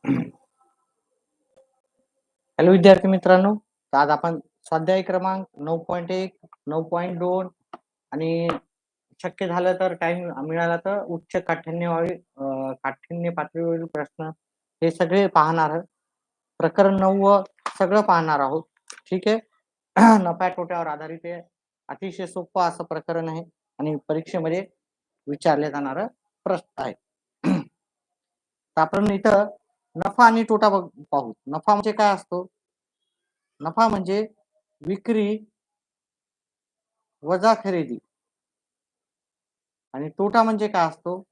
Hello विद्यार्थी मित्रांनो, तर आज आपण स्वाध्याय क्रमांक 9.1, 9.2 आणि शक्य झालं तर टाइम मिळाला तर उच्च काठिण्य पातळीवरील प्रश्न हे सगळे पाहणार आहोत. प्रकरण 9 सगळं पाहणार आहोत. ठीक आहे. नफ्या तोट्यावर आधारित आहे. अतिशय सोपं असं प्रकरण आहे आणि परीक्षेमध्ये विचारले जाणारं प्रश्न आहे. तर आपण इथं नफा आणि तोटा पाहू. नफा म्हणजे काय असतो? नफा म्हणजे विक्री वजा खरेदी आणि तोटा म्हणजे काय असतो?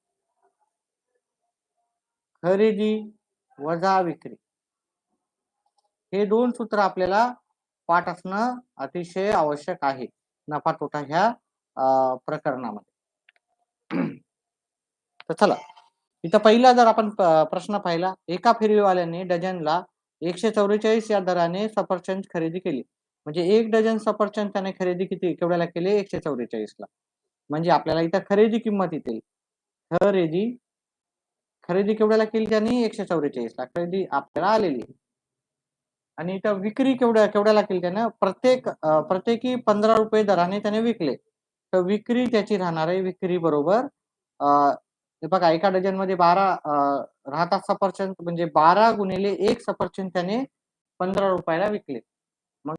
खरेदी वजा विक्री. हे दोन सूत्र आपल्याला पाठ असणं अतिशय आवश्यक आहे नफा तोटा ह्या प्रकरणामध्ये. तर चला, इथं पहिला जर आपण प्रश्न पाहिला, एका फेरीवाल्याने डझनला 144 या दराने सफरचंद खरेदी केली. म्हणजे 1 डझन सफरचंद त्याने खरेदी केवढ्याला केले? 144 ला. म्हणजे आपल्याला इथं खरेदी किंमत येते. खरेदी केवढ्याला केली त्यांनी? 144 ला खरेदी आपल्याला आलेली. आणि इथं विक्री केवढ्याला केली त्यानं? प्रत्येकी 15 रुपये दराने त्याने विकले. तर विक्री त्याची राहणार आहे विक्री बरोबर हे बघा, एका डझन मध्ये 12 राहतात सफरचंद, म्हणजे 12 गुणिले 1 सफरचंद त्याने 15 रुपयाला विकले. मग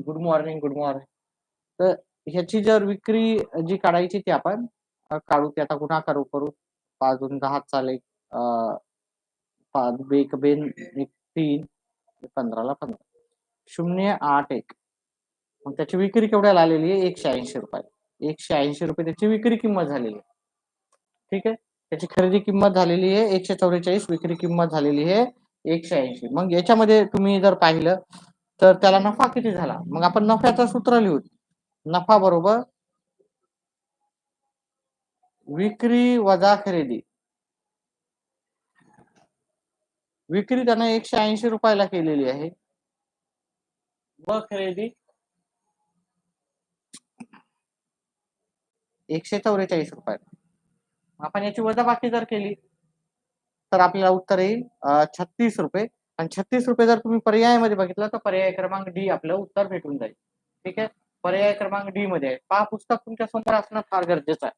गुड मॉर्निंग. तर ह्याची जर विक्री जी काढायची ती आपण काढू. ते आता गुन्हा करू 5 2 10 चालेल. 5 बेक बेन 3 15 ला 15 081. मग त्याची विक्री केवढ्याला आलेली आहे? 180 रुपये. 180 रुपये त्याची विक्री किंमत झालेली आहे. ठीक आहे. त्याची खरेदी किंमत झालेली आहे 144, विक्री किंमत झालेली आहे 180. मग याच्यामध्ये तुम्ही जर पाहिलं तर त्याला नफा किती झाला? मग आपण नफ्याचं सूत्र लिहू. नफा बरोबर विक्री वजा खरेदी. विक्री त्यानं 180 रुपयाला केलेली आहे व खरेदी 144 रुपये. आपण याची वजाबाकी जर केली तर आपल्याला उत्तर येईल 36 रुपये. आणि 36 रुपये जर तुम्ही पर्यायामध्ये बघितलं तर पर्याय क्रमांक डी आपलं उत्तर भेटून जाईल. ठीक आहे. पर्याय क्रमांक डी मध्ये आहे. पहा, पुस्तक तुमच्या समोर असणं फार गरजेचं आहे.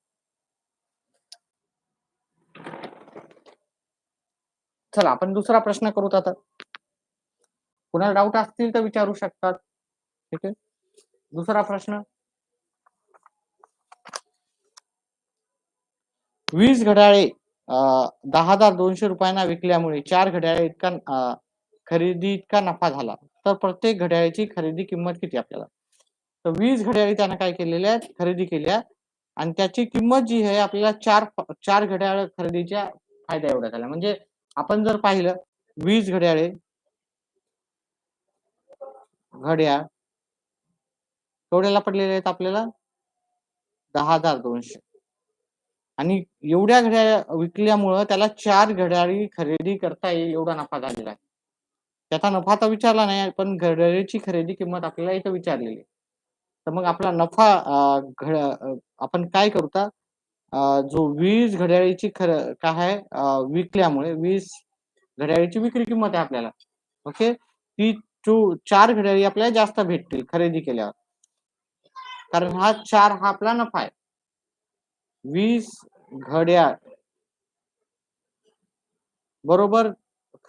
चला, आपण दुसरा प्रश्न करूत आता. कुणाला डाऊट असतील तर विचारू शकतात. ठीक आहे. दुसरा प्रश्न, 20 घड्याळे 10,200 रुपयांना विकल्यामुळे 4 घड्याळे इतका खरेदी इतका नफा झाला. तर प्रत्येक घड्याळाची खरेदी किंमत किती आपल्याला? तर 20 घड्याळे त्यानं काय केलेल्या खरेदी केल्या आणि त्याची किंमत जी आहे आपल्याला 4 घड्याळ खरेदीच्या फायदा एवढा झाला. म्हणजे आपण जर पाहिलं 20 घड्याळ केवढ्याला पडलेले आहेत आपल्याला? 10,200. आणि एवढ्या घड्याळ विकल्यामुळं त्याला 4 घड्याळी खरेदी करता येईल एवढा नफा झालेला आहे. त्याचा नफा तर विचारला नाही, पण घड्याळीची खरेदी किंमत आपल्याला इथं विचारलेली आहे. तर मग आपला नफा आपण काय करू? जो 20 घड्याळीची काय आहे विकल्यामुळे 20 घड्याळीची विक्री किंमत आहे आपल्याला. ओके. ती 4 घड्याळी आपल्याला जास्त भेटतील खरेदी केल्यावर, कारण हा 4 हा आपला नफा आहे. 20 घड्याळ बरोबर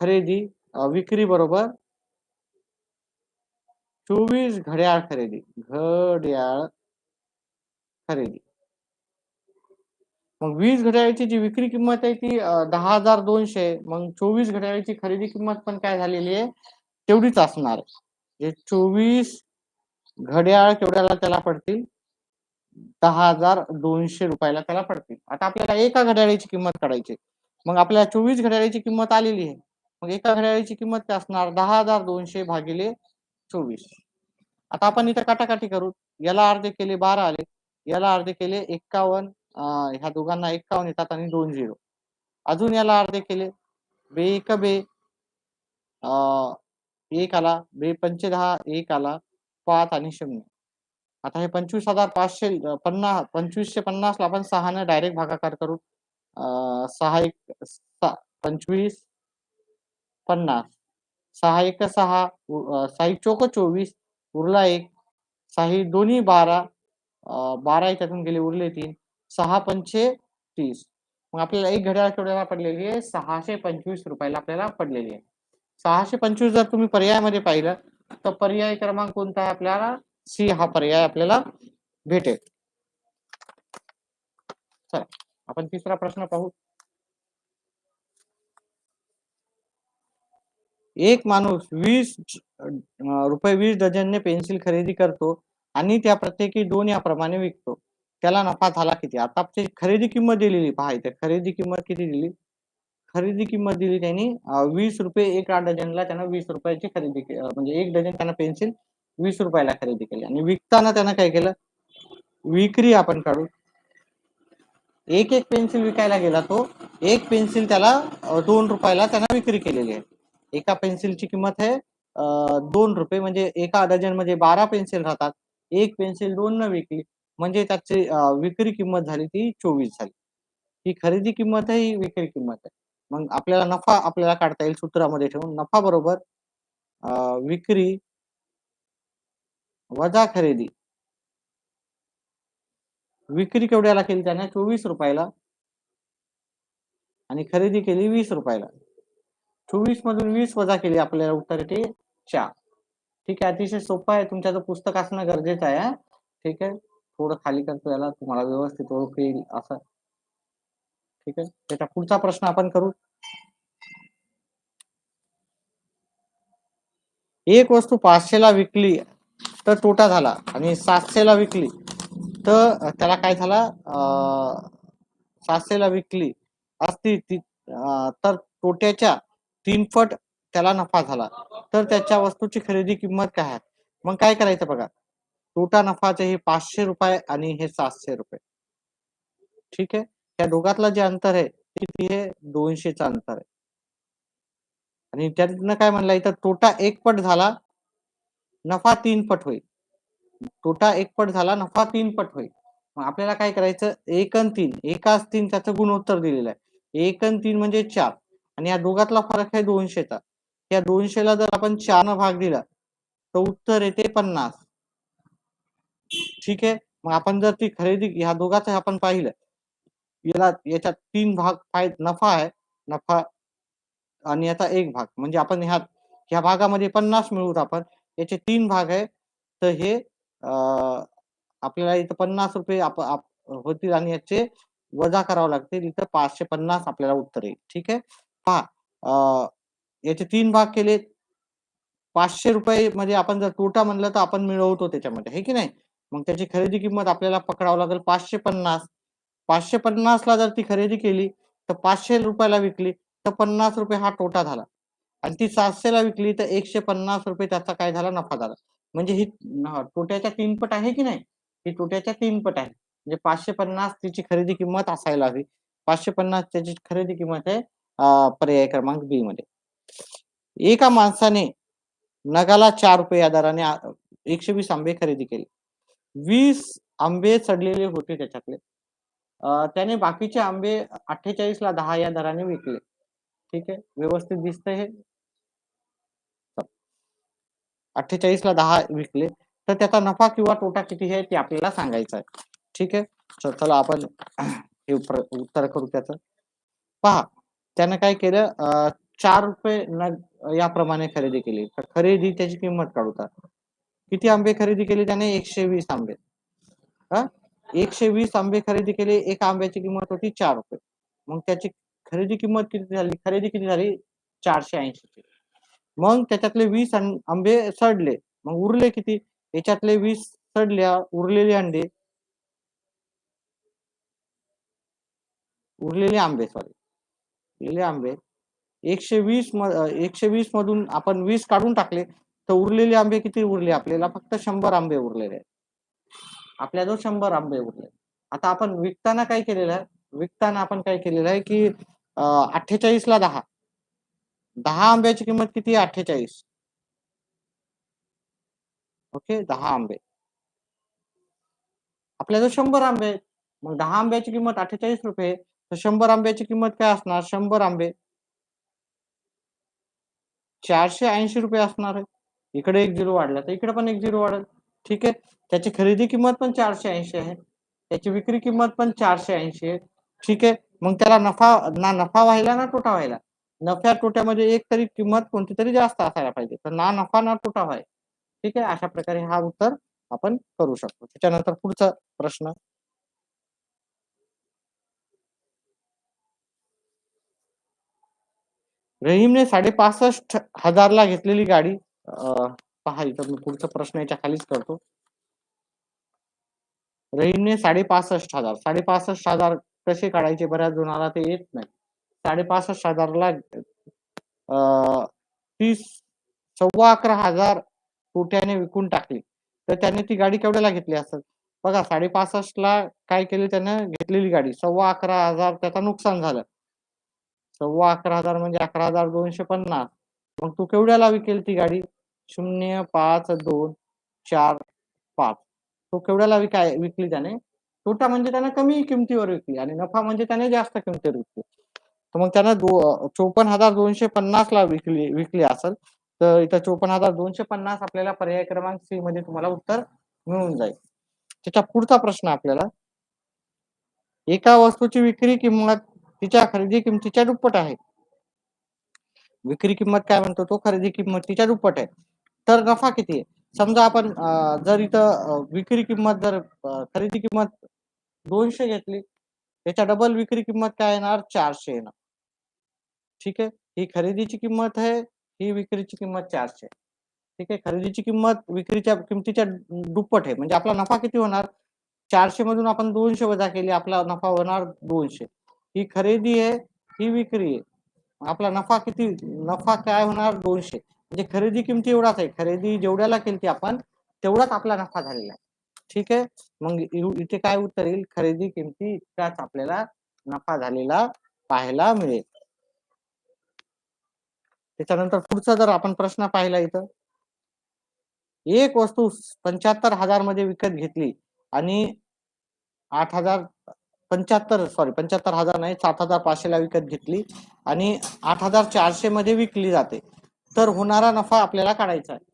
खरेदी विक्री बरोबर 24 घड्याळ खरेदी. मग 20 घड्याळाची जी विक्री किंमत आहे ती 10,200. मग 24 घड्याळाची खरेदी किंमत पण काय झालेली आहे? तेवढीच असणार. 24 घड्याळ केवढ्याला त्याला पडतील? 10,200 रुपयाला त्याला पडतील. आता आपल्याला एका घड्याळाची किंमत काढायची. मग आपल्याला 24 घड्याळाची किंमत आलेली आहे. मग एका घड्याळाची किंमत काय असणार? 10,200 भागिले 24. आता आपण इथं काटाकाटी करू. याला अर्धे केले 12 आले, याला अर्धे केले 51. ह्या दोघांना 51 येतात आणि 2 0. अजून याला अर्धे केले एक बे 1 आला, बे 5 10 1 आला, 5 आणि 0. आता हे 25,550 2550 ला आपण 6 ने डायरेक्ट भागाकार करू. 6 1 25 50, 6 एक 6, 6 चोक 24, उरला 1, 6 दोन्ही 12, 12 याच्यातून गेले उरले 3, 6 पंचे 30. मग आपल्याला एक घड्याळ केवढ्याला पडलेली आहे? 625 रुपयाला आपल्याला पडलेली आहे. 625 जर तुम्ही पर्यायामध्ये पाहिलं तर पर्याय क्रमांक कोणता आहे आपल्याला? सी हा पर्याय आपल्याला भेटेल. चला आपण तिसरा प्रश्न पाहू. एक माणूस 20 रुपये 20 डझनने पेन्सिल खरेदी करतो आणि त्या प्रत्येकी 2 याप्रमाणे विकतो. त्याला नफा झाला किती? आता आपली खरेदी किंमत दिलेली पहा इथे. खरेदी किंमत किती दिली? खरेदी किंमत दिली त्यांनी 20 रुपये एका डझनला त्यानं 20 रुपयाची खरेदी केली. म्हणजे एक डझन त्यानं पेन्सिल 20 रुपयाला खरेदी केली आणि विकताना त्यानं काय केलं? विक्री आपण काढू. एक एक पेन्सिल विकायला गेला तो. एक पेन्सिल त्याला 2 रुपयाला त्यानं विक्री केलेली आहे. एका पेन्सिलची किंमत आहे 2 रुपये, म्हणजे एका डझन मध्ये 12 पेन्सिल राहतात. एक पेन्सिल 2 न विकली म्हणजे त्याची विक्री किंमत झाली ती 24 झाली. ही खरेदी किंमत आहे, ही विक्री किंमत आहे. मग आपल्याला नफा आपल्याला काढता येईल सूत्रामध्ये ठेवून. नफा बरोबर विक्री वजा खरेदी. विक्री केवढ्याला केली त्याने? 24 रुपयाला आणि खरेदी केली 20 रुपयाला. 24 मधून 20 वजा केली आपल्याला उत्तर येते 4. ठीक आहे, अतिशय सोपं आहे. तुमच्याचं पुस्तक असणं गरजेचं आहे. ठीक आहे, थोडं खाली करतो याला, तुम्हाला व्यवस्थित ओळख येईल असं. ठीक आहे, त्याचा पुढचा प्रश्न आपण करू. एक वस्तू 500 ला विकली तर तोटा झाला आणि 700 ला विकली तर त्याला काय झाला? 700 ला विकली असती तर तोट्याच्या 3 पट त्याला नफा झाला, तर त्याच्या वस्तूची खरेदी किंमत काय आहे? मग काय करायचं बघा. तोटा नफाचे हे 500 रुपये आणि हे 700 रुपये. ठीक आहे, त्या दोघातलं जे अंतर आहे किती आहे? 200चं अंतर आहे. आणि त्यातनं काय म्हणलं इथं? तोटा 1 पट झाला, नफा 3 पट होईल. तोटा 1 पट झाला, नफा 3 पट होईल. मग आपल्याला काय करायचं? 1 आणि 3, एकाच 3 त्याचं गुणोत्तर दिलेलं आहे. 1 आणि 3 म्हणजे 4 आणि या दोघातला फरक आहे 200चा. या 200ला जर आपण 4 न भाग दिला तर उत्तर येते 50. ठीक आहे, मग आपण जर ती खरेदी ह्या दोघांचं आपण पाहिलं, याला याच्यात 3 भाग नफा आहे, नफा आणि याचा 1 भाग, म्हणजे आपण ह्या भागामध्ये 50 मिळवूत आपण. याचे 3 भाग आहे तर हे आपल्याला इथं 50 रुपये होतील आणि याचे वजा करावं लागतील. इथं 550 आपल्याला उत्तर येईल. ठीक आहे, पहा याचे 3 भाग केले. 500 रुपये मध्ये आपण जर तोटा म्हणलं तर आपण मिळवतो त्याच्यामध्ये, हे की नाही? मग त्याची खरेदी किंमत आपल्याला पकडावं लागेल 550. 550 ला जर ती खरेदी केली तर 500 रुपयाला विकली तर 50 रुपये हा तोटा झाला आणि ती 700 ला विकली तर 150 रुपये त्याचा काय झाला? नफा झाला. म्हणजे ही तोट्याच्या 3 पट आहे की नाही? ही तोट्याच्या 3 पट आहे. म्हणजे 550 तिची खरेदी किंमत असायला हवी. 550 त्याची खरेदी किंमत आहे पर्याय क्रमांक बी मध्ये. एका माणसाने नगाला 4 रुपये या दराने 120 आंबे खरेदी केले. 20 आंबे सडलेले होते त्याच्यातले. त्याने बाकीचे आंबे 48 ला 10 या दराने विकले. ठीक आहे, व्यवस्थित दिसतंय हे? 48 ला 10 विकले तर त्याचा नफा किंवा तोटा किती आहे ते आपल्याला सांगायचं आहे. ठीक आहे, चला आपण हे उत्तर करू त्याचं. पहा, त्यानं काय केलं? 4 रुपये नग याप्रमाणे खरेदी केली. तर खरेदी त्याची किंमत काढू. किती आंबे खरेदी केले त्याने? 120 आंबे. 120 आंबे खरेदी केले. एका आंब्याची किंमत होती 4 रुपये. मग त्याची खरेदी किंमत किती झाली? खरेदी किती झाली? 480 ची. मग त्याच्यातले 20 आंबे सडले. मग उरले किती? याच्यातले 20 सडल्या, उरलेले आंबे सॉरी, उरलेले आंबे 120 मधून आपण 20 काढून टाकले तर उरलेले आंबे किती उरले? आपल्याला फक्त 100 आंबे उरलेले आहेत. आपल्याजवळ 100 आंबे उरले. आता आपण विकताना काय केलेलं आहे? विकताना आपण काय केलेलं आहे की 48 ला 10, 10 आंब्याची किंमत किती आहे? 48. ओके, 10 आंबे. आपल्याजवळ 100 आंबे आहेत. मग 10 आंब्याची किंमत 48 रुपये, तर 100 आंब्याची किंमत काय असणार? 100 आंबे ₹480 असणार आहे. इकडे एक 0 वाढला तर इकडे पण एक 0 वाढेल. ठीक आहे. त्याची खरेदी किंमत पण 480 आहे. त्याची विक्री किंमत पण 480 आहे. ठीक आहे. मग त्याला ना नफा व्हायला ना तोटा व्हायला. नफ्या तोट्यामध्ये एक तरी किंमत कोणती तरी जास्त असायला पाहिजे. तर ना नफा ना तोटा व्हाय. ठीक आहे. अशा प्रकारे हा उत्तर आपण करू शकतो. त्याच्यानंतर पुढचा प्रश्न. रहीमने 65,500 ला घेतलेली गाडी पहा इथं मी पुढचा प्रश्न याच्या खालीच करतो. रहीमने 65,500 65,500 कसे काढायचे बऱ्याच जणाला ते येत नाही. 65,500 ला 11,हजार कोट्याने विकून टाकली. तर त्याने ती गाडी केवढ्याला घेतली असेल? बघा 65,500 ला काय केलं त्यानं घेतलेली गाडी 11,15,000 त्याचं नुकसान झालं. 11,15,000 म्हणजे 11,250. मग तू केवढ्याला विकेल ती गाडी? 0,5,2,4,5. तो केवढ्याला विकली त्याने? तोटा म्हणजे त्याने कमी किमतीवर विकली आणि नफा म्हणजे त्याने जास्त किमतीवर विकली. तर मग त्यानं 54,250 ला विकली असेल. तर इथं 54,250 आपल्याला पर्याय क्रमांक सी मध्ये तुम्हाला उत्तर मिळून जाईल. त्याच्या पुढचा प्रश्न आपल्याला. एका वस्तूची विक्री किंमत तिच्या खरेदी किमतीच्या दुप्पट आहे. विक्री किंमत काय म्हणतो तो खरेदी किंमत तिच्या दुप्पट आहे. तर नफा किती आहे? समजा आपण जर इथं विक्री किंमत जर खरेदी किंमत 200 घेतली, त्याच्या डबल विक्री किंमत काय येणार? 400 येणार. ठीक आहे. ही खरेदीची किंमत आहे, ही विक्रीची किंमत 400. ठीक आहे. खरेदीची किंमत विक्रीच्या किमतीच्या दुप्पट आहे. म्हणजे आपला नफा किती होणार? 400 मधून आपण 200 वजा केली, आपला नफा होणार 200. ही खरेदी आहे, ही विक्री आहे. आपला नफा किती? नफा काय होणार? 200. म्हणजे खरेदी किमती एवढाच आहे. खरेदी जेवढ्याला केली आपण तेवढाच आपला नफा झालेला आहे. ठीक आहे. मग इथे काय उत्तर येईल? खरेदी किमती इतकाच आपल्याला नफा झालेला पाहायला मिळेल. त्याच्यानंतर पुढचा जर आपण प्रश्न पाहिला इथं. एक वस्तू 75,000 मध्ये विकत घेतली आणि 75,000 नाही 7,500 ला विकत घेतली आणि 8,400 मध्ये विकली जाते. तर होणारा नफा आपल्याला काढायचा आहे.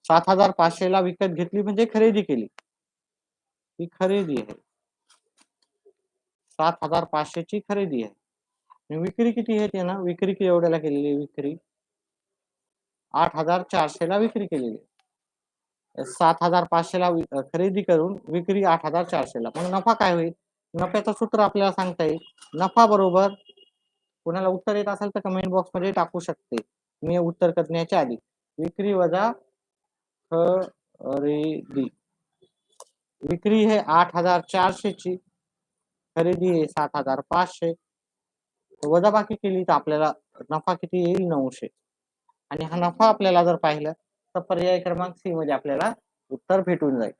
7,500 ला विकत घेतली म्हणजे खरेदी केली. ही खरेदी आहे. 7,500 ची खरेदी आहे. आणि विक्री किती आहे ते ना? विक्री एवढ्याला केलेली विक्री 8,400 ला विक्री केलेली. 7,500 ला खरेदी करून विक्री 8,400 ला. मग नफा काय होईल? नफ्याचं सूत्र आपल्याला सांगता येईल. नफा बरोबर कोणाला उत्तर येत असेल तर कमेंट बॉक्स मध्ये टाकू शकते. मी उत्तर करण्याच्या आधी विक्री वजा खरेदी. विक्री है 8,400 ची, खरेदी आहे 7,500. वजाबाकी केली तर आपल्याला नफा किती येईल? 900. आणि हा नफा आपल्याला जर पाहिलं तर पर्याय क्रमांक सी मध्ये आपल्याला उत्तर भेटून जाईल.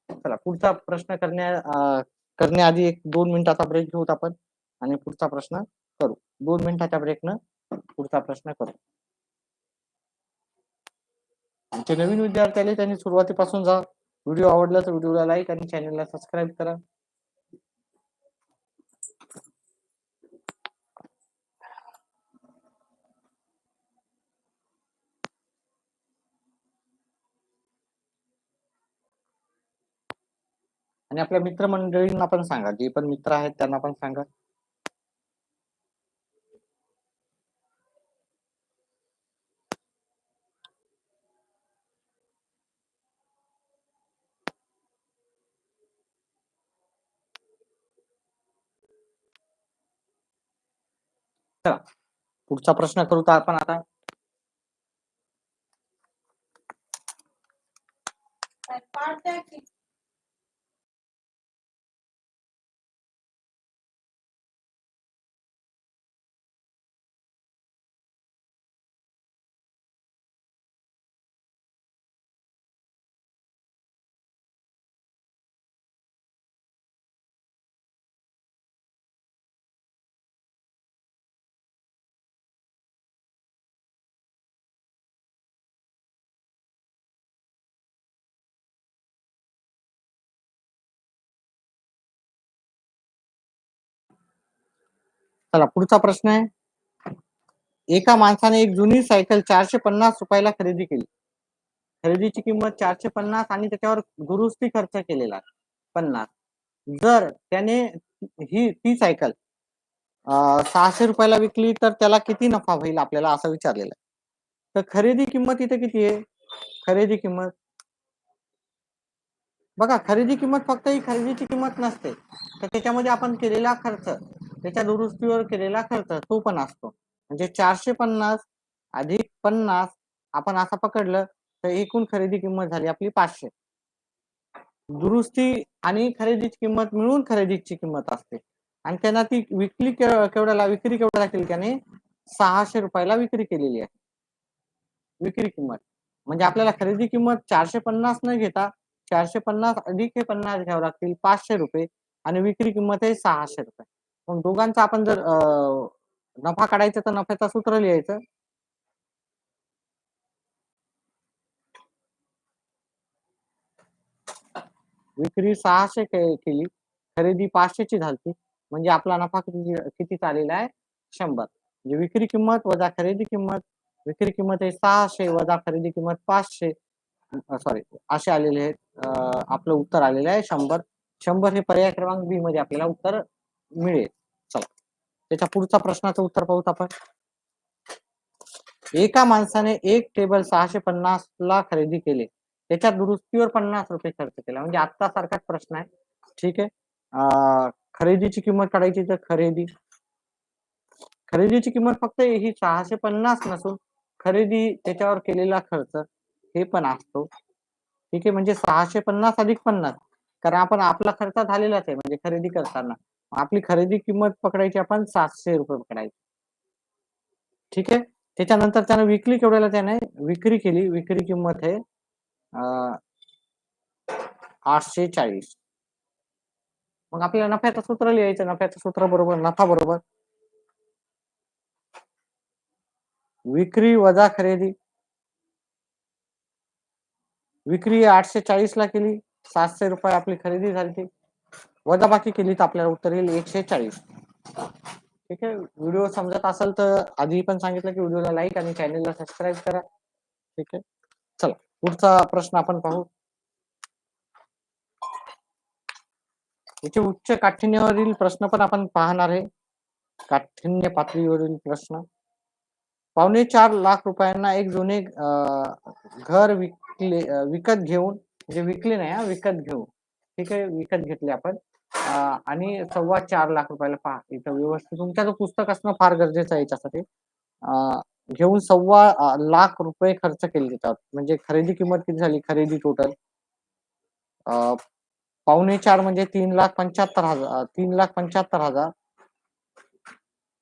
चला पुढचा प्रश्न करण्याआधी एक 2 मिनिटाचा ब्रेक घेऊत आपण आणि पुढचा प्रश्न करू. 2 मिनिटाच्या ब्रेकनं पुढचा प्रश्न करू. आमचे नवीन विद्यार्थी त्यांनी सुरुवातीपासून जा. व्हिडिओ आवडला तर व्हिडिओला लाईक आणि चॅनलला सबस्क्राईब करा. आणि आपल्या मित्रमंडळींना पण सांगा. जे पण मित्र आहेत त्यांना पण सांगा. चला पुढचा प्रश्न करू तर आपण आता. चला पुढचा प्रश्न आहे. एका माणसाने एक जुनी सायकल 450 रुपयाला खरेदी केली. खरेदीची किंमत 450 आणि त्याच्यावर दुरुस्ती खर्च केलेला 50. जर त्याने ती सायकल 600 रुपयाला विकली तर त्याला किती नफा होईल आपल्याला असं विचारलेलं आहे. तर खरेदी किंमत इथे किती आहे? खरेदी किंमत बघा, खरेदी किंमत फक्त ही खरेदीची किंमत नसते, तर त्याच्यामध्ये आपण केलेला खर्च, त्याच्या दुरुस्तीवर केलेला खर्च तो पण असतो. म्हणजे 450 अधिक 50 आपण असं पकडलं तर एकूण खरेदी किंमत झाली आपली 500. दुरुस्ती आणि खरेदीची किंमत मिळून खरेदीची किंमत असते आणि त्यांना ती विक्री केवढ्याला केली त्याने 600 रुपयाला विक्री केलेली आहे. विक्री किंमत म्हणजे आपल्याला खरेदी किंमत 450 न घेता 450 अधिक हे 50 घ्यावं लागतील 500 रुपये आणि विक्री किंमत आहे 600 रुपये. मग दोघांचा आपण जर नफा काढायचा तर नफ्याचं सूत्र लिहायचं. विक्री 600 केली, खरेदी 500 ची झाली, म्हणजे आपला नफा किती चाललेला आहे 100. म्हणजे विक्री किंमत वजा खरेदी किंमत, विक्री किंमत आहे 600 वजा खरेदी किंमत 500, सॉरी असे आलेले आहेत. आपलं उत्तर आलेलं आहे 100. 100 हे पर्याय क्रमांक बी मध्ये आपल्याला उत्तर मिळेल. चला त्याच्या पुढचा प्रश्नाचं उत्तर पाहूत आपण. एका माणसाने एक टेबल 650 ला खरेदी केले, त्याच्या दुरुस्तीवर 50 रुपये खर्च केला. म्हणजे आता सारखाच प्रश्न आहे. ठीक आहे. खरेदीची किंमत काढायची तर खरेदीची किंमत फक्त ही 650 नसून खरेदी त्याच्यावर केलेला खर्च हे पण असतो. ठीक आहे, म्हणजे 650 अधिक 50, कारण आपण आपला खर्च झालेलाच आहे म्हणजे खरेदी करताना आपली खरेदी किंमत पकडायची आपण 700 रुपये पकडायची. ठीक आहे, त्याच्यानंतर त्याने विक्री केवढ्याला त्याने विक्री केली, विक्री किंमत आहे 840. मग आपल्याला नफ्याचं सूत्र लिहायचं. नफ्याचं सूत्र बरोबर नफा बरोबर विक्री वजा खरेदी. विक्री 840 ला केली, 700 रुपये आपली खरेदी झाली, वजा बाकी केली तर आपल्याला उत्तर येईल 140. ठीक आहे, व्हिडिओ समजत असेल तर आधी पण सांगितलं की व्हिडिओला लाईक आणि चॅनलला सबस्क्राईब करा. ठीक आहे, चला पुढचा प्रश्न आपण पाहू. याचे उच्च काठिण्यवरील प्रश्न पण आपण पाहणार आहे. काठिण्य पातळीवरील प्रश्न. 4.25 लाख रुपयांना एक जुने घर विकत घेऊन, म्हणजे विकले नाही विकत घेऊन. ठीक आहे, विकत घेतले आपण आणि 4.25 लाख रुपयाला. पहा इथं व्यवस्थित तुमच्या जो पुस्तक असणं फार गरजेचं आहे याच्यासाठी. घेऊन 4.25 लाख रुपये खर्च केले त्याच्यावर. म्हणजे खरेदी किंमत किती झाली, खरेदी टोटल 4.25 म्हणजे 3,75,000, 3,75,000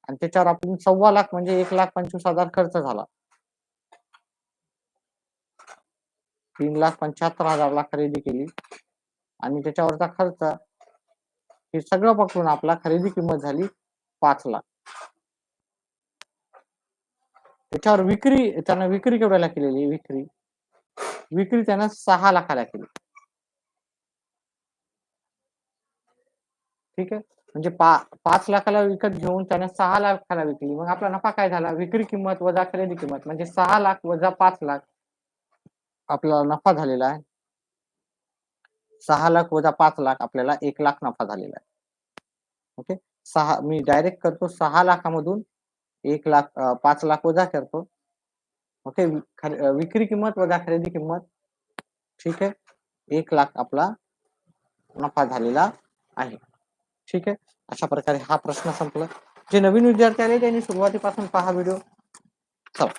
आणि त्याच्यावर आपण 4.25 लाख म्हणजे 1,25,000 खर्च झाला. 3,75,000 ला खरेदी केली आणि त्याच्यावरचा खर्च हे सगळं पकडून आपला खरेदी किंमत झाली 5 लाख. त्याच्यावर त्यानं विक्री केवढ्याला केलेली, विक्री त्यानं 6 लाखाला केली. ठीक आहे, म्हणजे 5 लाखाला विकत घेऊन त्याने 6 लाखाला विकली. मग आपला नफा काय झाला, विक्री किंमत वजा खरेदी किंमत म्हणजे 6 लाख वजा 5 लाख आपला नफा झालेला आहे. 6 लाख वजा 5 लाख आपल्याला 1 लाख नफा झालेला आहे. ओके, मी डायरेक्ट करतो 6 लाखामधून 1 लाख 5 लाख वजा करतो. ओके, विक्री किंमत वजा खरेदी किंमत. ठीक आहे, 1 लाख आपला नफा झालेला आहे. ठीक आहे, अशा प्रकारे हा प्रश्न संपला. जे नवीन विद्यार्थी आले त्यांनी सुरुवातीपासून पहा व्हिडिओ. चला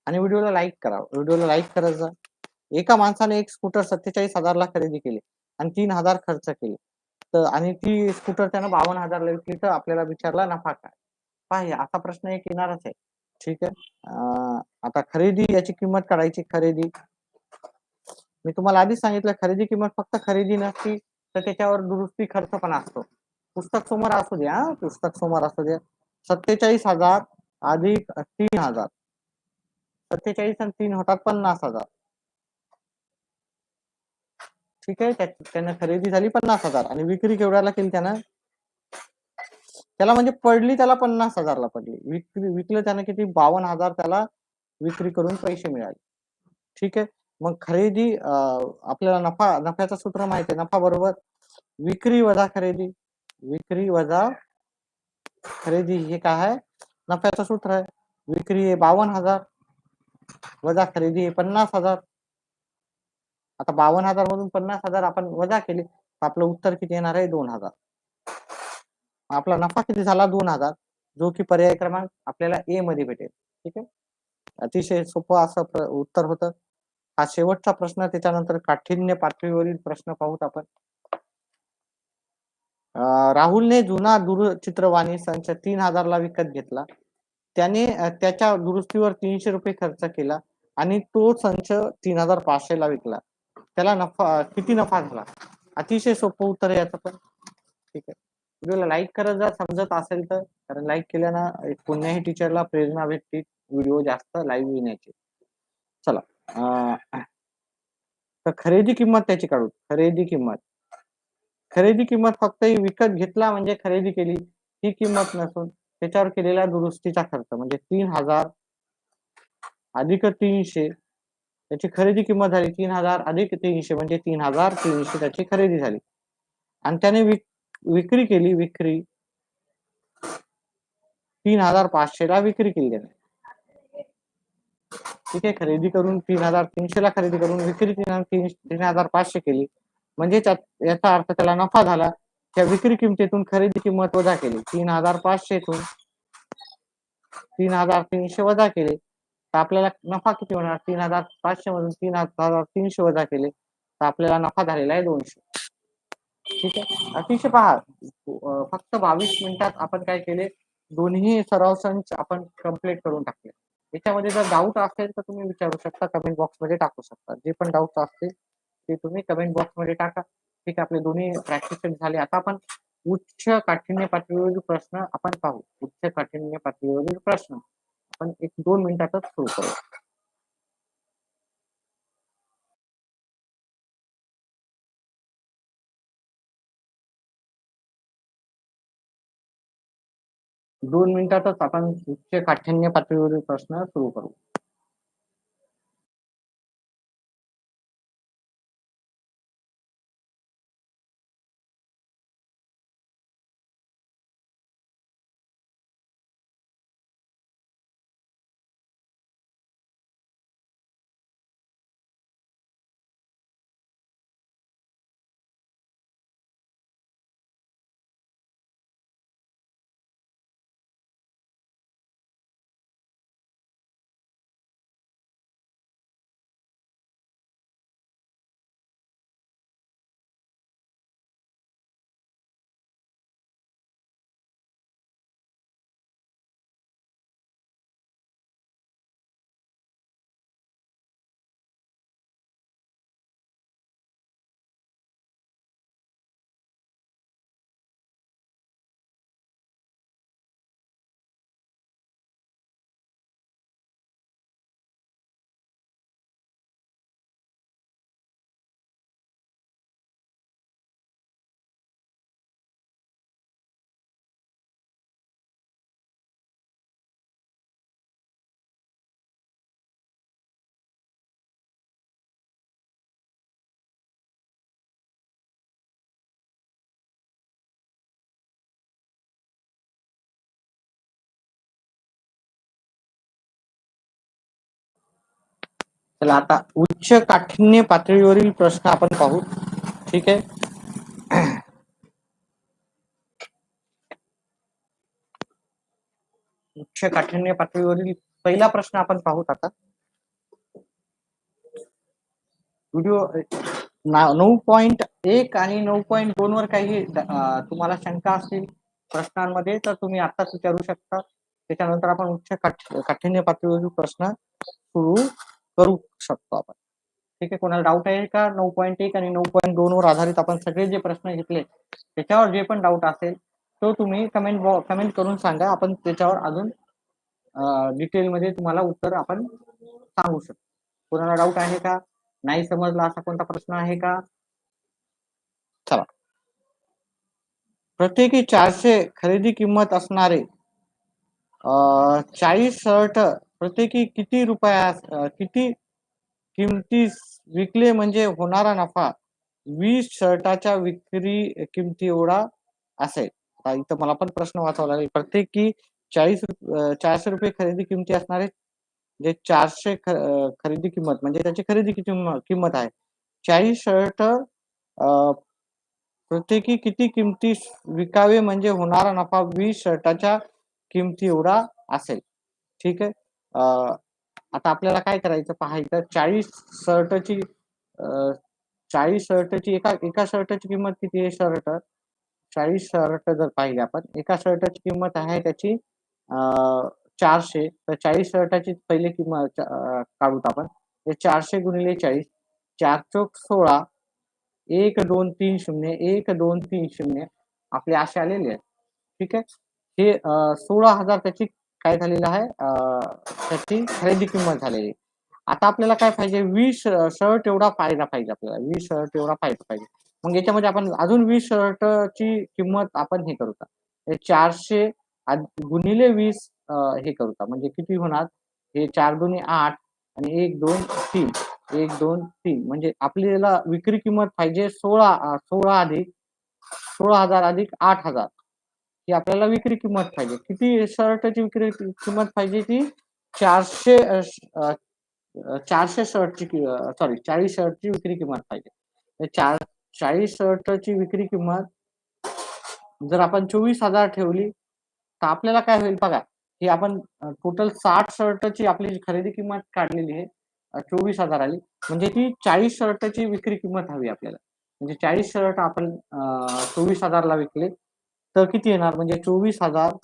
आणि व्हिडिओला लाईक करा. व्हिडिओला लाईक करायचं. एका माणसाने एक स्कूटर 47,000 ला खरेदी केली आणि 3,000 खर्च केले, तर आणि ती स्कूटर त्यानं 52,000 ला विकली, तर आपल्याला विचारला नफा काय. पहा असा प्रश्न एक येणारच आहे. ठीक आहे, आता खरेदी याची किंमत काढायची. खरेदी मी तुम्हाला आधीच सांगितलं, खरेदी किंमत फक्त खरेदी नसती तर त्याच्यावर दुरुस्ती खर्च पण असतो. पुस्तक समोर असू द्या, पुस्तक समोर असू द्या. 47,000 अधिक 3,000, 47 आणि 3 होतात 50,000. ठीक आहे, त्यानं खरेदी झाली 50,000 आणि विक्री केवढ्याला केली त्यानं त्याला म्हणजे पडली त्याला 50,000ला पडली. विकलं त्याने किती 52,000 त्याला विक्री करून पैसे मिळाले. ठीक आहे. मग खरेदी आपल्याला नफ्याचं सूत्र माहिती आहे. नफा बरोबर विक्री वजा खरेदी. विक्री वजा खरेदी हे काय आहे? नफ्याचं सूत्र आहे. विक्री आहे 52,000 वजा खरेदी आहे 50,000. आता 52,000 मधून 50,000 आपण वजा केले तर आपलं उत्तर किती येणार आहे? 2,000. आपला नफा किती झाला? 2,000, जो की पर्याय क्रमांक आपल्याला ए मध्ये भेटेल. ठीक आहे. अतिशय सोपं असं उत्तर होतं. हा शेवटचा प्रश्न, त्याच्यानंतर काठिण्य पातळीवरील प्रश्न पाहूत आपण. राहुलने जुना दूरचित्रवाणी संच 3,000ला विकत घेतला. त्याने त्याच्या दुरुस्तीवर 300 रुपये खर्च केला आणि तो संच 3,500ला विकला. त्याला नफा किती नफा झाला? अतिशय सोपं उत्तर आहे याचं पण. ठीक आहे. व्हिडिओला लाईक करत जा समजत असेल तर, कारण लाईक केल्यानं कोणत्याही टीचरला प्रेरणा भेटते व्हिडिओ जास्त लाईव्ह येण्याची. चला, तर खरेदी किंमत त्याची काढू. खरेदी किंमत फक्त विकत घेतला म्हणजे खरेदी केली ही किंमत नसून त्याच्यावर केलेला दुरुस्तीचा खर्च म्हणजे 3,000 अधिक 300 त्याची खरेदी किंमत झाली. 3,000 अधिक 300 म्हणजे 3,300 त्याची खरेदी झाली. आणि त्याने विक्री केली. 3,500ला विक्री केली त्याने. ठीक आहे. खरेदी करून 3,300ला खरेदी करून विक्री 3,500 केली. म्हणजे याचा अर्थ त्याला नफा झाला. त्या विक्री किमतीतून खरेदी किंमत वजा केली. 3,500तून 3,300 वजा केले तर आपल्याला नफा किती होणार? 3,500 मधून 3,300 वजा केले तर आपल्याला नफा झालेला आहे 200. ठीक आहे. अतिशय पहा, फक्त 22 मिनिटात आपण काय केले? दोन्ही सराव संच आपण कंप्लीट करून टाकले. याच्यामध्ये जर डाऊट असेल तर तुम्ही विचारू शकता, कमेंट बॉक्स मध्ये टाकू शकता. जे पण डाऊट असतील ते तुम्ही कमेंट बॉक्स मध्ये टाका. ठीक आहे. आपले दोन्ही प्रॅक्टिस झाले. आता आपण उच्च काठिण्य पातळीवरील प्रश्न आपण पाहू. उच्च काठिण्य पातळीवरील प्रश्न आपण 1-2 मिनिटातच सुरू करू. दोन मिनिटातच आपण उच्च काठिण्य पातळीवरील प्रश्न सुरू करू. चला, आता उच्च काठिण्य पातळीवरील प्रश्न आपण पाहू. ठीक आहे. उच्च काठिण्य पातळीवरील पहिला प्रश्न आपण पाहूत. आता व्हिडिओ 9.1 आणि 9.2 वर काही तुम्हाला शंका असतील प्रश्नांमध्ये तर तुम्ही आताच विचारू शकता. त्याच्यानंतर आपण उच्च काठिण्य पातळीवरील प्रश्न सुरू करू शकतो आपण. ठीक आहे. कोणाला डाऊट आहे का? 9.1 आणि 9.2 वर आधारित आपण सगळे जे प्रश्न घेतले त्याच्यावर जे पण डाऊट असेल तो तुम्ही कमेंट करून सांगा. आपण त्याच्यावर अजून डिटेलमध्ये तुम्हाला उत्तर आपण सांगू शकतो. कोणाला डाऊट आहे का? नाही समजला असा कोणता प्रश्न आहे का? चला, प्रत्येकी 400 खरेदी किंमत असणारे 40 शर्ट प्रत्येकी किती किती किमतीस विकले म्हणजे होणारा नफा 20 शर्टाच्या विक्री किमती एवढा असेल. आता इथं मला पण प्रश्न वाचावा लागेल. प्रत्येकी 400 रुपये खरेदी किमती असणारे जे 400 खरेदी किंमत म्हणजे त्याची खरेदी किंमत आहे. 40 शर्ट प्रत्येकी किती किमतीस विकावे म्हणजे होणारा नफा 20 शर्टाच्या किमती एवढा असेल. ठीक आहे. आता आपल्याला काय करायचं पाहायचं 40 अ, 40 शर्टची एका एका शर्टची किंमत किती आहे शर्ट 40 शर्ट जर पाहिले आपण एका शर्टची किंमत आहे त्याची 400 तर 40 शर्टाची पहिली किंमत काढूत आपण 400 गुणिले 40 4 चोक 16 1 2 3 0 1 2 3 0 आपले असे आलेले आहेत. ठीक आहे. हे 16,000 त्याची काय झालेलं आहे त्याची खरेदी किंमत झालेली. आता आपल्याला काय पाहिजे 20 शर्ट एवढा फायदा पाहिजे आपल्याला 20 शर्ट एवढा फायदा पाहिजे. मग याच्यामध्ये आपण अजून 20 शर्टची किंमत आपण हे करू का 400 गुणिले 20 हे करू का म्हणजे किती होणार हे 4 दुनी 8 आणि 1 2 3 1 2 3 म्हणजे आपल्याला विक्री किंमत पाहिजे 16 अधिक 16,000 अधिक 8,000 ही आपल्याला विक्री किंमत पाहिजे. किती शर्टची विक्री किंमत पाहिजे ती 400 400 शर्टची सॉरी 40 शर्टची विक्री किंमत पाहिजे. 40 शर्टची विक्री किंमत जर आपण 24,000 ठेवली तर आपल्याला काय होईल बघा की आपण टोटल 60 शर्टची आपली खरेदी किंमत काढलेली आहे 24,000 आली म्हणजे ती 40 शर्टची विक्री किंमत हवी आपल्याला म्हणजे 40 शर्ट आपण 24,000 ला विकले तर किती येणार म्हणजे 24,000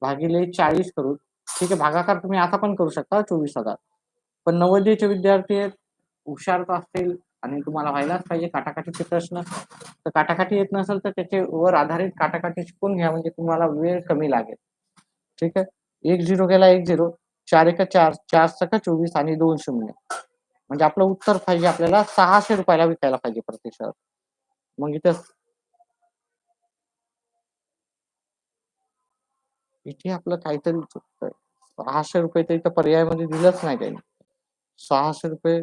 भागिले 40 करू ठीक आहे भागाकार तुम्ही आता पण करू शकता 24,000 पण नवोदयचे विद्यार्थी आहेत हुशार असतील आणि तुम्हाला व्हायलाच पाहिजे काटाकाटीचे प्रश्न तर काटाकाटी येत नसेल तर त्याचे वर आधारित काटाकाटी शिकून घ्या म्हणजे तुम्हाला वेळ कमी लागेल ठीक आहे 1 0 गेला 1 0 4 1 4 4 सका 24 आणि 2 शून्य म्हणजे आपलं उत्तर पाहिजे आपल्याला 600 रुपयाला विकायला पाहिजे प्रति शर्ट मग इथे आपलं काहीतरी चुकतंय 600 रुपये तर इथं पर्यायामध्ये दिलंच नाही त्यांनी 600 रुपये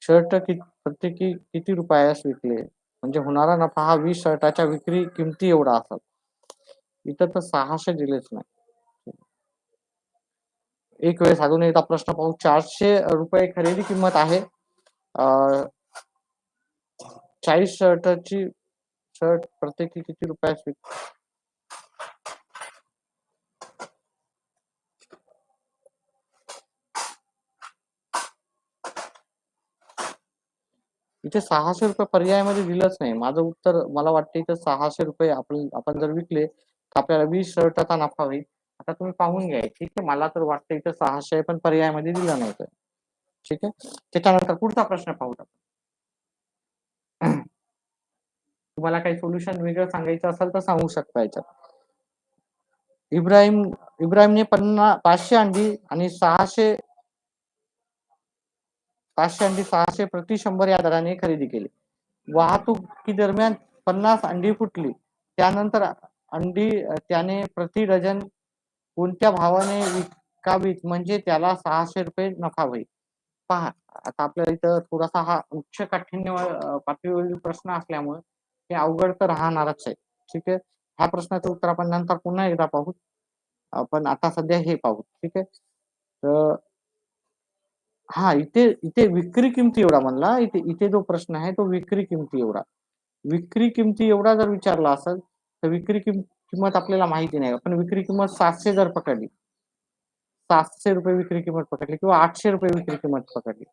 शर्ट प्रत्येकी किती रुपयास विकले म्हणजे होणारा नफा हा 20 शर्टाच्या विक्री किमती एवढा असेल इथं तर 600 दिलेच नाही एक वेळेस अजून एकदा प्रश्न पाहू 400 रुपये खरेदी किंमत आहे 40 शर्टची शर्ट प्रत्येकी किती रुपयास इथे 600 रुपये पर्यायामध्ये दिलंच नाही माझं उत्तर मला वाटतं इथं 600 रुपये आपण जर विकले तर आपल्याला 20 शर्टाचा नफा होईल आता तुम्ही पाहून घ्या ठीक आहे मला तर वाटतं इथं 600 पण पर्यायामध्ये दिलं नाही तर ठीक आहे त्याच्यानंतर पुढचा प्रश्न पाहू तुम्हाला काही सोल्युशन वेगळं सांगायचं असेल तर सांगू शकता याच्यात इब्राहिमने 500 अंडी आणि 600 प्रति 100 या दराने खरेदी केली वाहतुकी दरम्यान 50 अंडी फुटली त्यानंतर अंडी त्याने प्रति डझन कोणत्या भावाने विकावीत म्हणजे त्याला 600 रुपये नफा होईल पहा आता आपल्याला इथं थोडासा हा उच्च काठिण्य पातळीवरील प्रश्न असल्यामुळे हे अवघड तर राहणारच आहे ठीक आहे ह्या प्रश्नाचं उत्तर आपण नंतर पुन्हा एकदा पाहू आपण आता सध्या हे पाहू ठीक आहे तर हा इथे इथे विक्री किमती एवढा म्हणला इथे इथे जो प्रश्न आहे तो विक्री किमती एवढा जर विचारला असेल तर किंमत आपल्याला माहिती नाही पण विक्री किंमत 700 जर पकडली 700 रुपये विक्री किंमत पकडली किंवा 800 रुपये विक्री किंमत पकडली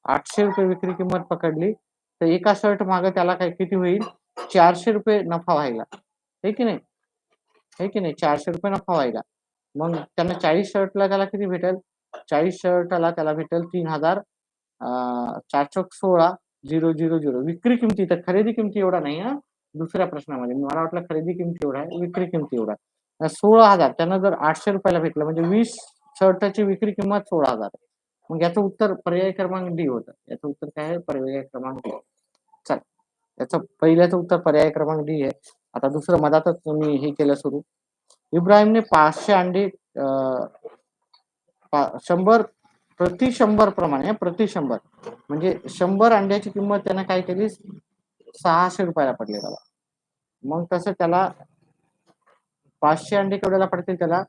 800 रुपये विक्री किंमत पकडली तर एका शर्ट मागे त्याला काय किती होईल 400 रुपये नफा व्हायला हे की नाही हे की नाही 400 रुपये नफा व्हायला मग त्यांना 40 शर्टला त्याला किती भेटेल 40 शर्टला त्याला भेटेल 3,000 4 चौक 16 000 विक्री किमती तर खरेदी किमती एवढा नाही हा दुसऱ्या प्रश्नामध्ये मला वाटलं खरेदी किमती एवढा आहे विक्री किमती एवढा 16,000 त्यांना जर 800 रुपयाला भेटलं म्हणजे 20 शर्टाची विक्री किंमत 16,000 मग याचं उत्तर पर्याय क्रमांक डी होतं याचं उत्तर काय आहे पर्याय क्रमांक डी चल याचं पहिल्याचं उत्तर पर्याय क्रमांक डी आहे. आता दुसरं मधातच मी हे केलं सुरू. इब्राहिमने 500 अंडी 100 प्रति 100 प्रमाणे प्रति 100 म्हणजे 100 अंड्याची किंमत त्यानं काय केली 600 रुपयाला पडली त्याला. मग तसं त्याला 500 अंडे केवढ्याला पडतील त्याला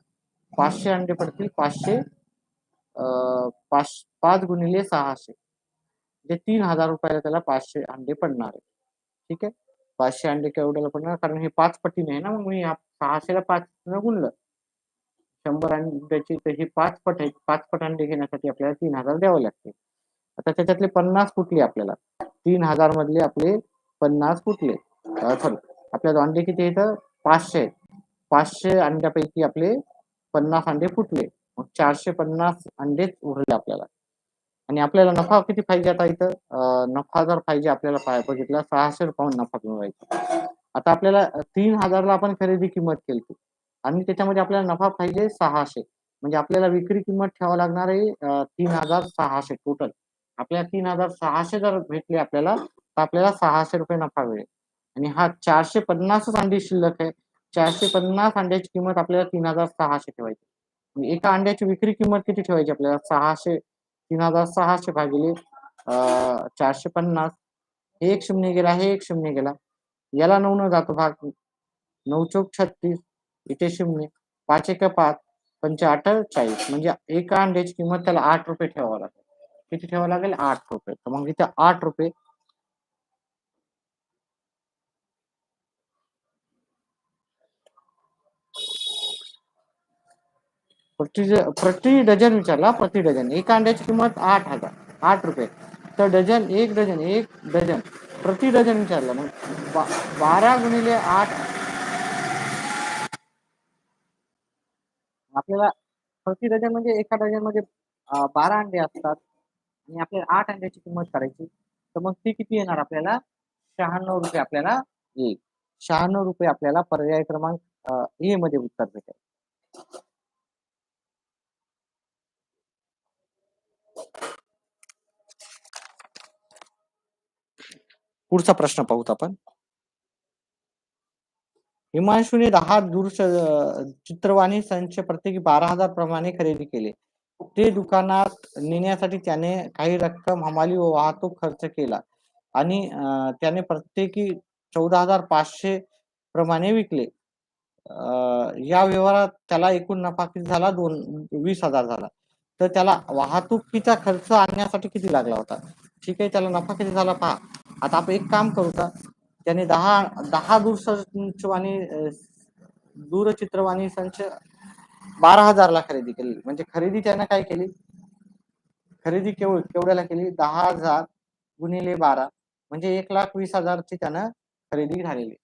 500 अंडे पडतील 500 5 गुणिले 600 म्हणजे 3000 रुपयाला त्याला 500 अंडे पडणार आहे. ठीक आहे. 500 अंडे केवढ्याला पडणार कारण हे 5 पटीने आहे ना, मग मी 600ला 5 न गुणलं 100 अंड्याची तर हे 5 पट आहे. 5 पट अंडे घेण्यासाठी आपल्याला 3000 द्यावं लागते. आता त्याच्यातले 50 फुटले आपल्याला 3000 मधले आपले 50 फुटले. सॉरी आपल्याला अंडे किती येतं 500 500 अंड्यापैकी आपले 50 अंडे फुटले. मग 450 अंडेच उरले आपल्याला. आणि आपल्याला नफा किती पाहिजे आता इथं नफा जर पाहिजे आपल्याला बघितला 600 रुपये नफा मिळवायचा. आता आपल्याला 3000 ला आपण खरेदी किंमत केली आणि त्याच्यामध्ये आपल्याला नफा पाहिजे 600 म्हणजे आपल्याला विक्री किंमत ठेवावं लागणार आहे 3600 टोटल. आपल्याला 3600 जर भेटले आपल्याला तर आपल्याला 600 रुपये नफा मिळेल. आणि हा 450 अंडी शिल्लक आहे. 450 अंड्याची किंमत आपल्याला 3600 ठेवायची. एका अंड्याची विक्री किंमत किती ठेवायची आपल्याला 600 3600 भागिले 450 हे एक शून्य गेला हे एक शून्य गेला याला 9 न जातो भाग 9 चौक 36 इथे शून्य 5 एक 5 5 8 40 म्हणजे एका अंड्याची किंमत त्याला 8 रुपये ठेवावं लागेल. किती ठेवावं लागेल 8 रुपये. तर मग इथे 8 रुपये प्रति डझन विचारला प्रति डझन एका अंड्याची किंमत 8 रुपये तर डझन एक डझन प्रति डझन विचारलं मग 12 गुणिले 8 आपल्याला प्रति डझन म्हणजे एका डझन मध्ये 12 अंडे असतात आणि आपल्याला 8 अंड्याची किंमत करायची तर मग ती किती येणार आपल्याला 96 रुपये आपल्याला येईल. 96 रुपये आपल्याला पर्याय क्रमांक ए मध्ये उत्तर भेटेल. पुढचा प्रश्न पाहूत आपण. हिमांशूने 10 चित्रवाणी संच प्रत्येकी 12,000 प्रमाणे खरेदी केले. ते दुकानात नेण्यासाठी त्याने काही रक्कम हमाली व वाहतूक खर्च केला आणि त्याने प्रत्येकी 14,500 प्रमाणे विकले. या व्यवहारात त्याला एकूण नफा किती झाला 20,000 झाला. तर त्याला वाहतुकीचा खर्च आणण्यासाठी किती लागला होता. ठीक आहे त्याला नफा किती झाला पहा. आता आपण एक काम करू का त्याने 10 दूरचित्रवाणी संच 12,000 ला खरेदी केली म्हणजे खरेदी त्याने काय केली खरेदी केवढ्याला केली 10,000 गुणिले 12 म्हणजे 1,20,000 ची त्यानं खरेदी झालेली.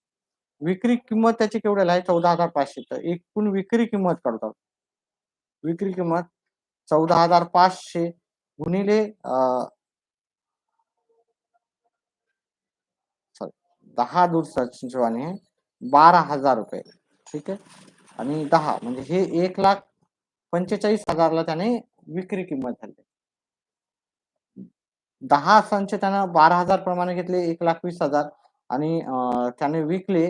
विक्री किंमत त्याची केवढ्याला आहे 14,500 तर एकूण विक्री किंमत काढतात. विक्री किंमत 14,500 गुणिले 10 दूरचित्रवाणी 12,000 रुपये ठीक आहे आणि 10 म्हणजे हे 1,45,000 ला त्याने विक्री किंमत झाली. 10 संच त्यानं 12,000 प्रमाणे घेतले 1,20,000 आणि त्याने विकले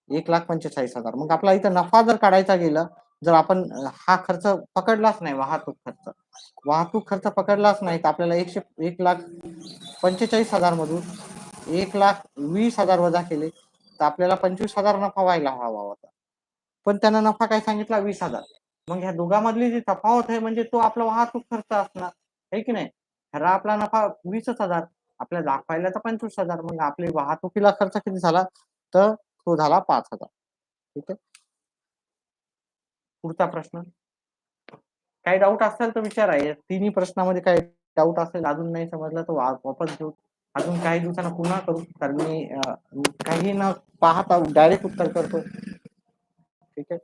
1,45,000 मग आपला इथं नफा जर काढायचा गेला जर आपण हा खर्च पकडलाच नाही वाहतूक खर्च पकडलाच नाही तर आपल्याला 1,45,000 मधून 1,20,000 वजा केले तर आपल्याला 25,000 नफा व्हायला हवा होता. पण त्यानं नफा काय सांगितला 20,000 मग ह्या दोघांमधली जी तफावत आहे म्हणजे तो आपला वाहतूक खर्च असणार आहे की नाही. खरा आपला नफा 20,000 आपल्याला दाखवायला तर 25,000 मग आपली वाहतुकीला खर्च किती झाला तर तो झाला 5,000. ठीक आहे. पुढचा प्रश्न काही डाऊट असेल तर विचारा तिन्ही प्रश्नामध्ये काही डाऊट असेल अजून नाही समजलं तर वापस घेऊ अजून काही दिवसांना पुन्हा करू कारण मी काही न पाहता डायरेक्ट उत्तर करतो. ठीक आहे.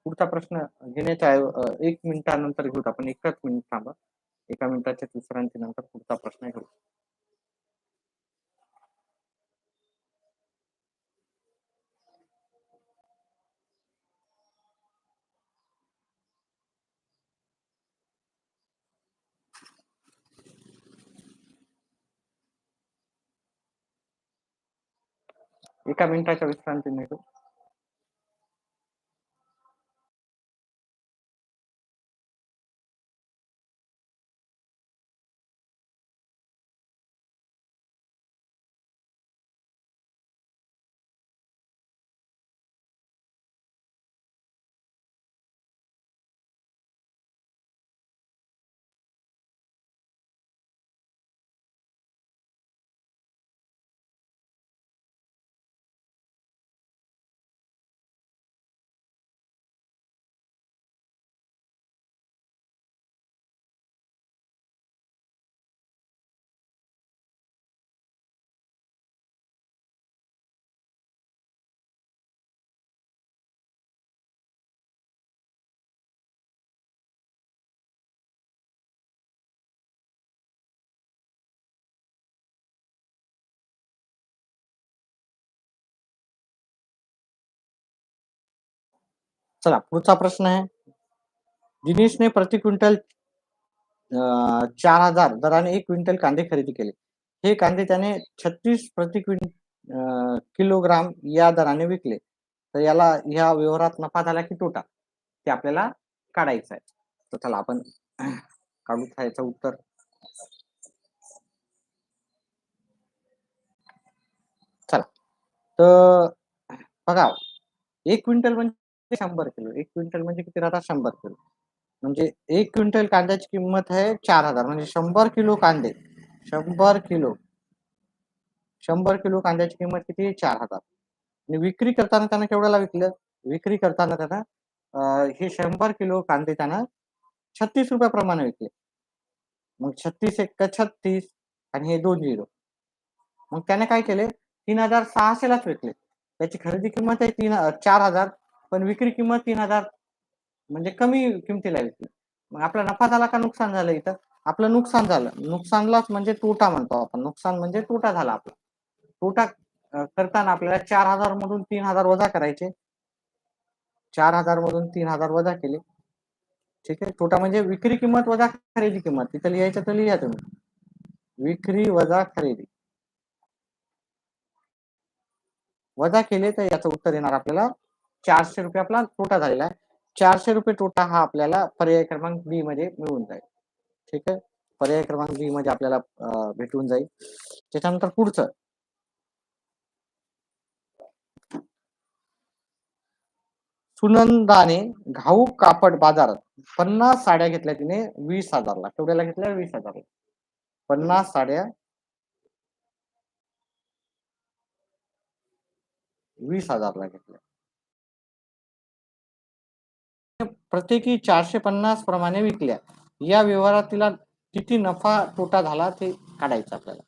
पुढचा प्रश्न घेण्याच्या 1 मिनिटानंतर घेऊ आपण 1च मिनिट थांबा 1 मिनिटाच्या विश्रांती नंतर पुढचा प्रश्न घेऊ. एका मिनिटाच्या विश्रांती घेतो. चला पुढचा प्रश्न आहे. दिनेशने प्रति क्विंटल 4,000 दराने 1 क्विंटल कांदे खरेदी केले. हे कांदे त्याने 36 किलोग्राम या दराने विकले. तर याला ह्या व्यवहारात नफा झाला की तोटा? ते आपल्याला काढायचं आहे. तर चला आपण काढू याचं उत्तर. चला. तर बघा, 1 क्विंटल म्हणजे 100 किलो. 1 क्विंटल म्हणजे किती राहतात? 100 किलो. म्हणजे 1 क्विंटल कांद्याची किंमत आहे 4,000 म्हणजे 100 किलो कांदे. 100 किलो. 100 किलो कांद्याची किंमत किती आहे? 4,000. आणि विक्री करताना त्यानं केवढ्याला विकलं? विक्री करताना त्यानं हे 100 किलो कांदे त्यानं ₹36 प्रमाणे विकले. मग 36 एक्का 36 आणि हे 2 झिरो. मग त्याने काय केले? 3,600 लाच विकले. त्याची खरेदी किंमत आहे 4,000 पण विक्री किंमत 3,000 म्हणजे कमी किमतीला विकली. मग आपला नफा झाला का नुकसान झालं इथं? आपलं नुकसान झालं. नुकसानलाच म्हणजे तोटा म्हणतो आपण. नुकसान म्हणजे तोटा झाला आपला. तोटा करताना आपल्याला 4,000 मधून 3,000 वजा करायचे. 4,000 मधून 3,000 वजा केले. ठीक आहे. तोटा म्हणजे विक्री किंमत वजा खरेदी किंमत. तिथं लिहायचं तर लिहा तुम्ही. विक्री वजा खरेदी. वजा केले तर याचं उत्तर येणार आपल्याला ₹400 आपला तोटा झालेला आहे. ₹400 तोटा हा आपल्याला पर्याय क्रमांक बी मध्ये मिळून जाईल. ठीक आहे. पर्याय क्रमांक बी मध्ये आपल्याला भेटून जाईल. त्याच्यानंतर पुढचं. सुनंदाने घाऊक कापड बाजारात 50 साड्या घेतल्या तिने 20,000 ला. केवढ्याला घेतल्या? 20,000 ला. 50 साड्या 20,000 ला घेतल्या. प्रत्येकी 450 प्रमाणे विकल्या. या व्यवहारात तिला किती नफा तोटा झाला ते काढायचं आपल्याला.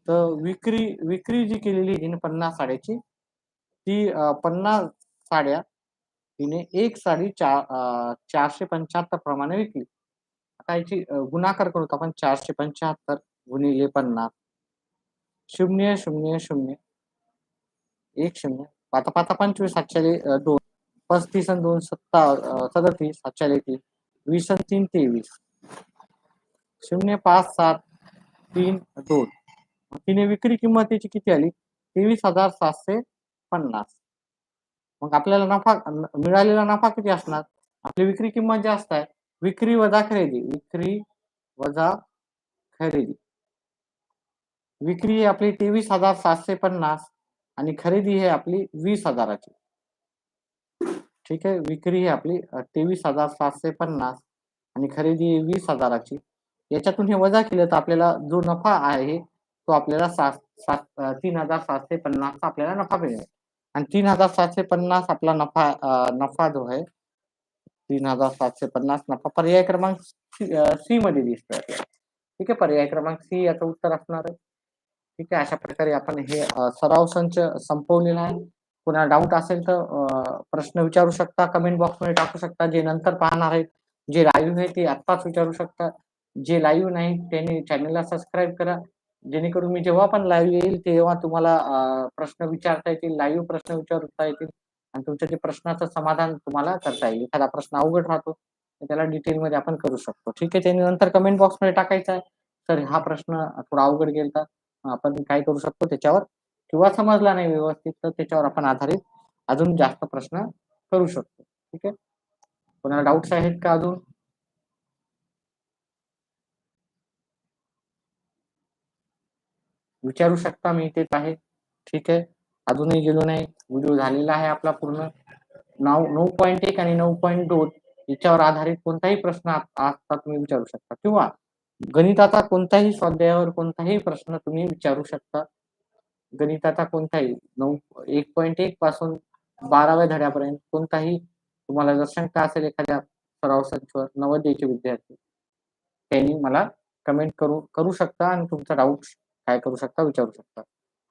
तर विक्री जी केलेली हिने 50 साड्याची ती 50 साड्या तिने एक साडी 475 प्रमाणे विकली. आता याची गुणाकार करू आपण. 475 गुणिले 50 0 0 0 1 0 पाता पाता 25 7 2 35 आणि 2 37 7 20 आणि 3 23 0 5 7 3 2. तिने विक्री किंमतीची किती आली? 23,750. मग आपल्याला नफा मिळालेला नफा किती असणार? आपली विक्री किंमत जास्त आहे. विक्री वजा खरेदी. विक्री वजा खरेदी. विक्री ही आपली 23,750 आणि खरेदी आहे आपली 20,000ची. ठीक आहे. विक्री ही आपली 23,750 आणि खरेदी 20,000ची. याच्यातून हे वजा केलं तर आपल्याला जो नफा आहे तो आपल्याला 3,750 आपल्याला नफा मिळेल. आणि 3,750 आपला नफा जो आहे 3,750 नफा पर्याय क्रमांक सी मध्ये दिसतोय आपल्याला. ठीक आहे. पर्याय क्रमांक सी याचं उत्तर असणार आहे. ठीक आहे. अशा प्रकारे आपण हे सराव संच संपवलेला आहे. कोणाला डाऊट असेल तर प्रश्न विचारू शकता. कमेंट बॉक्समध्ये टाकू शकता. जे नंतर पाहणार आहेत, जे लाईव्ह आहे ते आत्ताच विचारू शकता. जे लाईव्ह नाही त्यांनी चॅनलला सबस्क्राईब करा. जेणेकरून मी जेव्हा पण लाईव्ह येईल तेव्हा तुम्हाला प्रश्न विचारता येतील. लाईव्ह प्रश्न विचारता येतील आणि तुमच्या ते प्रश्नाचं समाधान तुम्हाला करता येईल. एखादा प्रश्न अवघड राहतो तर त्याला डिटेलमध्ये आपण करू शकतो. ठीक आहे. त्याने नंतर कमेंट बॉक्समध्ये टाकायचा आहे. तर हा प्रश्न थोडा अवघड गेलता. आपण काय करू शकतो त्याच्यावर किंवा समजला नाही व्यवस्थित तर त्याच्यावर आपण आधारित अजून जास्त प्रश्न करू शकतो. ठीक आहे. कोणाला डाऊट्स आहेत का अजून? विचारू शकता, मी इथेच आहे. ठीक आहे. अजूनही गेलो नाही. व्हिडिओ झालेला आहे आपला पूर्ण. 9.1 आणि 9.2 याच्यावर आधारित कोणताही प्रश्न आता तुम्ही विचारू शकता किंवा गणिताचा कोणताही स्वाध्यायावर कोणताही प्रश्न तुम्ही विचारू शकता. गणिताचा कोणताही 1.1 पासून 12व्या धड्यापर्यंत कोणताही तुम्हाला जर शंका असेल एखाद्या सराव संचवर नवोदयचे विद्यार्थी त्यांनी मला कमेंट करू शकता आणि तुमचा डाऊट काय करू शकता, विचारू शकता.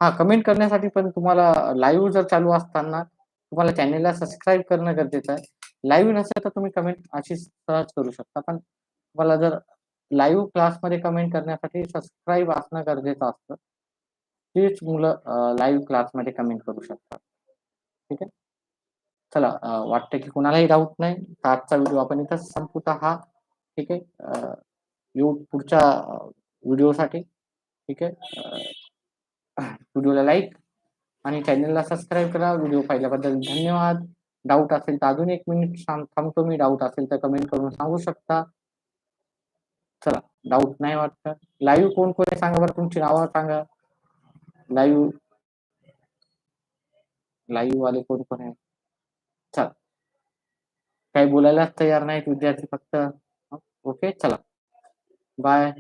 हा, कमेंट करण्यासाठी पण तुम्हाला लाईव्ह जर चालू असताना तुम्हाला चॅनेलला सबस्क्राईब करणं गरजेचं आहे. लाईव्ह नसेल तर तुम्ही कमेंट अशी सहज करू शकता. पण तुम्हाला जर लाईव्ह क्लासमध्ये कमेंट करण्यासाठी सबस्क्राईब असणं गरजेचं असतं. तीच मुलं लाईव्ह क्लासमध्ये कमेंट करू शकतात. ठीक आहे. चला, वाटतं की कुणालाही डाऊट नाही. तर आजचा व्हिडिओ आपण इथंच संपवत आहात. ठीक आहे. येऊ पुढच्या व्हिडिओसाठी. ठीक आहे. व्हिडिओला लाईक आणि चॅनलला सबस्क्राईब करा. व्हिडिओ पाहिल्याबद्दल धन्यवाद. डाऊट असेल तर अजून 1 मिनिट थांबतो मी. डाऊट असेल तर कमेंट करून सांगू शकता. चला, डाऊट नाही वाटतं. लाईव्ह कोण कोण आहे सांगा बरं, तुमची नावं सांगा. लाईव्ह वाले कोण कोण आहे? चला, काही बोलायलाच तयार नाहीत विद्यार्थी फक्त. ओके, चला. बाय.